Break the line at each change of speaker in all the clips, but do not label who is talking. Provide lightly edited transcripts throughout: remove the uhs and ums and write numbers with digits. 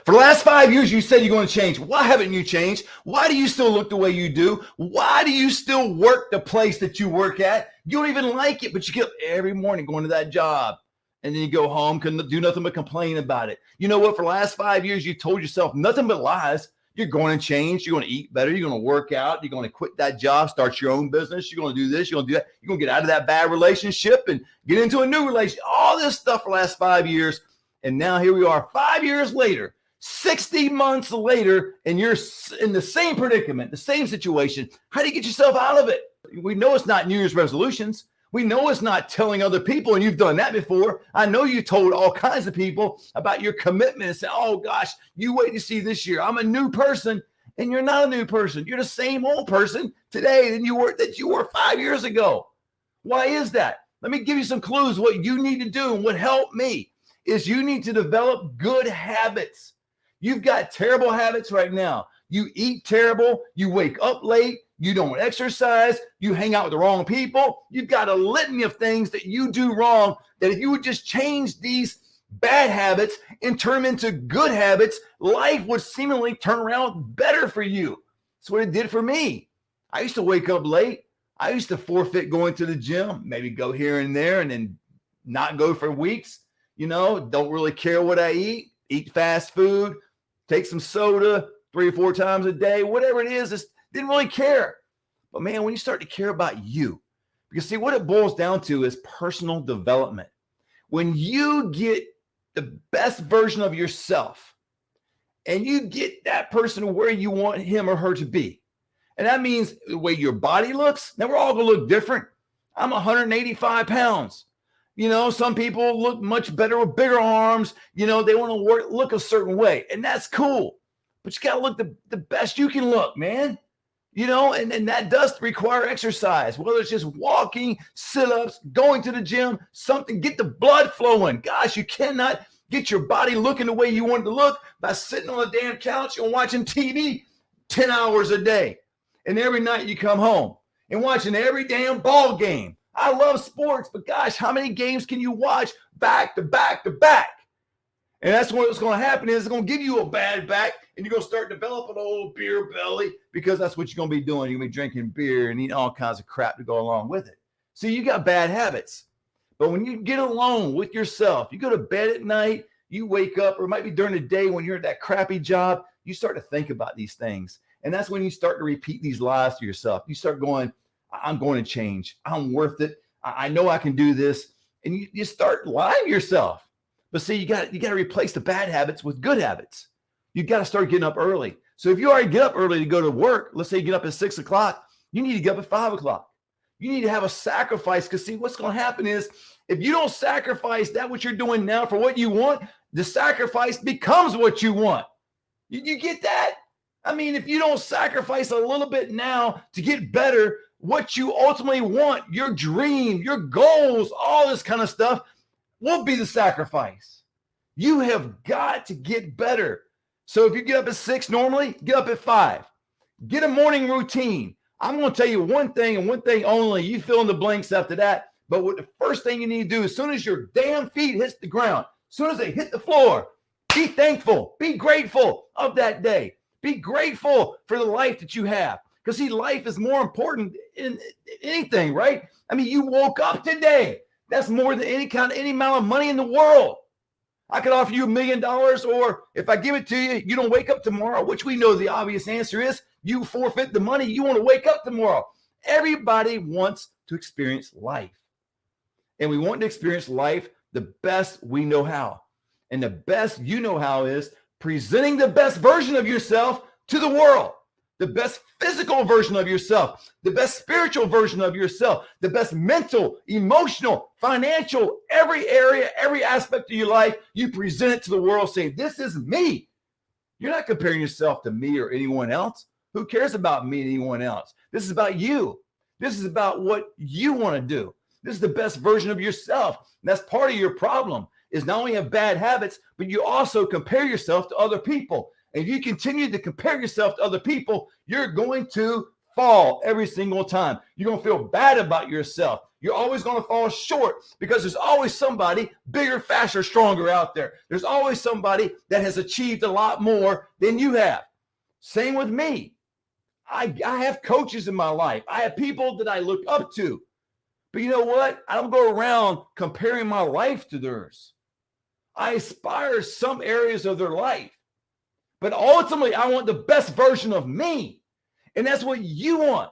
For the last 5 years, you said you're going to change. Why haven't you changed? Why do you still look the way you do? Why do you still work the place that you work at? You don't even like it, but you get up every morning going to that job. And then you go home, couldn't do nothing but complain about it. You know what? For the last 5 years, you told yourself nothing but lies. You're going to change. You're going to eat better. You're going to work out. You're going to quit that job, start your own business. You're going to do this. You're going to do that. You're going to get out of that bad relationship and get into a new relationship. All this stuff for the last 5 years. And now here we are 5 years later, 60 months later, and you're in the same predicament, the same situation. How do you get yourself out of it? We know it's not New Year's resolutions. We know it's not telling other people, and you've done that before. I know you told all kinds of people about your commitment and said, oh, gosh, you wait to see this year. I'm a new person, and you're not a new person. You're the same old person today that you were 5 years ago. Why is that? Let me give you some clues. What you need to do and what helped me is you need to develop good habits. You've got terrible habits right now. You eat terrible. You wake up late. You don't exercise. You hang out with the wrong people. You've got a litany of things that you do wrong that if you would just change these bad habits and turn them into good habits, life would seemingly turn around better for you. That's what it did for me. I used to wake up late. I used to forfeit going to the gym, maybe go here and there and then not go for weeks. You know, don't really care what I eat fast food, take some soda 3 or 4 times a day, whatever it is, just didn't really care. But man, when you start to care about you, because see, what it boils down to is personal development. When you get the best version of yourself and you get that person where you want him or her to be, and that means the way your body looks. Now we're all going to look different. I'm 185 pounds. You know, some people look much better with bigger arms. You know, they want to look a certain way, and that's cool. But you got to look the best you can look, man. You know, and that does require exercise, whether it's just walking, sit-ups, going to the gym, something, get the blood flowing. Gosh, you cannot get your body looking the way you want it to look by sitting on a damn couch and watching TV 10 hours a day. And every night you come home and watching every damn ball game. I love sports, but gosh, how many games can you watch back to back to back? And that's what's going to happen is it's going to give you a bad back, and you're going to start developing a little beer belly because that's what you're going to be doing. You're going to be drinking beer and eating all kinds of crap to go along with it. So you got bad habits. But when you get alone with yourself, you go to bed at night, you wake up, or it might be during the day when you're at that crappy job, you start to think about these things. And that's when you start to repeat these lies to yourself. You start going, I'm going to change. I'm worth it. I know I can do this. And you start lying to yourself. But see, you got to replace the bad habits with good habits. You got to start getting up early. So if you already get up early to go to work, let's say you get up at 6 o'clock, you need to get up at 5 o'clock. You need to have a sacrifice because see, what's going to happen is if you don't sacrifice that what you're doing now for what you want, the sacrifice becomes what you want. You get that? I mean, if you don't sacrifice a little bit now to get better, what you ultimately want, your dream, your goals, all this kind of stuff will be the sacrifice. You have got to get better. So if you get up at 6 normally, get up at 5. Get a morning routine. I'm going to tell you one thing and one thing only. You fill in the blanks after that. But what the first thing you need to do, as soon as your damn feet hits the ground, as soon as they hit the floor, be thankful, be grateful of that day. Be grateful for the life that you have. Because see, life is more important in anything, right? I mean, you woke up today. That's more than any amount of money in the world. I could offer you $1 million, or if I give it to you, you don't wake up tomorrow, which we know the obvious answer is you forfeit the money. You want to wake up tomorrow. Everybody wants to experience life. And we want to experience life the best we know how. And the best you know how is presenting the best version of yourself to the world. The best physical version of yourself, the best spiritual version of yourself, the best mental, emotional, financial, every area, every aspect of your life, you present it to the world saying, this is me. You're not comparing yourself to me or anyone else. Who cares about me and anyone else? This is about you. This is about what you want to do. This is the best version of yourself. And that's part of your problem is not only have bad habits, but you also compare yourself to other people. And if you continue to compare yourself to other people, you're going to fall every single time. You're going to feel bad about yourself. You're always going to fall short because there's always somebody bigger, faster, stronger out there. There's always somebody that has achieved a lot more than you have. Same with me. I have coaches in my life. I have people that I look up to. But you know what? I don't go around comparing my life to theirs. I aspire some areas of their life. But ultimately, I want the best version of me. And that's what you want.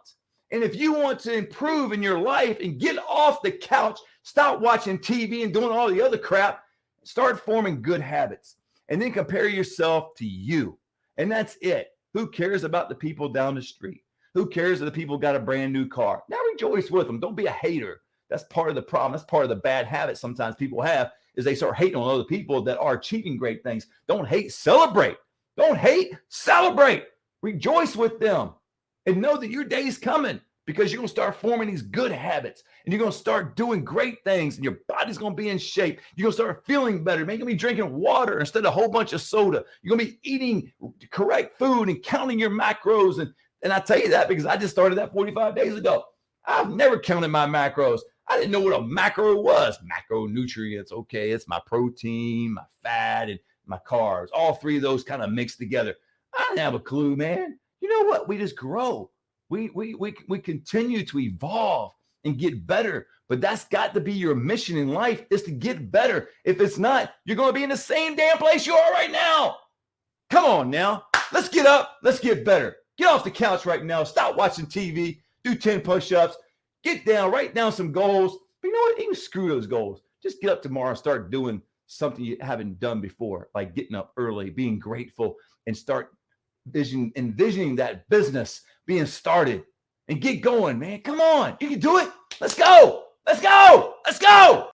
And if you want to improve in your life and get off the couch, stop watching TV and doing all the other crap, start forming good habits. And then compare yourself to you. And that's it. Who cares about the people down the street? Who cares if the people got a brand new car? Now rejoice with them. Don't be a hater. That's part of the problem. That's part of the bad habit sometimes people have is they start hating on other people that are achieving great things. Don't hate, celebrate. Don't hate, celebrate. Rejoice with them. And know that your day's coming because you're going to start forming these good habits and you're going to start doing great things and your body's going to be in shape. You're going to start feeling better. Maybe you're going to be drinking water instead of a whole bunch of soda. You're going to be eating correct food and counting your macros. And I tell you that because I just started that 45 days ago. I've never counted my macros. I didn't know what a macro was. Macronutrients. Okay, it's my protein, my fat, and my carbs. All three of those kind of mixed together. I didn't have a clue, man. You know what? We just grow. We continue to evolve and get better. But that's got to be your mission in life is to get better. If it's not, you're going to be in the same damn place you are right now. Come on now. Let's get up. Let's get better. Get off the couch right now. Stop watching TV. Do 10 push-ups. Get down. Write down some goals. But you know what? Even screw those goals. Just get up tomorrow and start doing something you haven't done before, like getting up early, being grateful, and start envisioning that business being started and get going, man. Come on. You can do it. Let's go. Let's go. Let's go.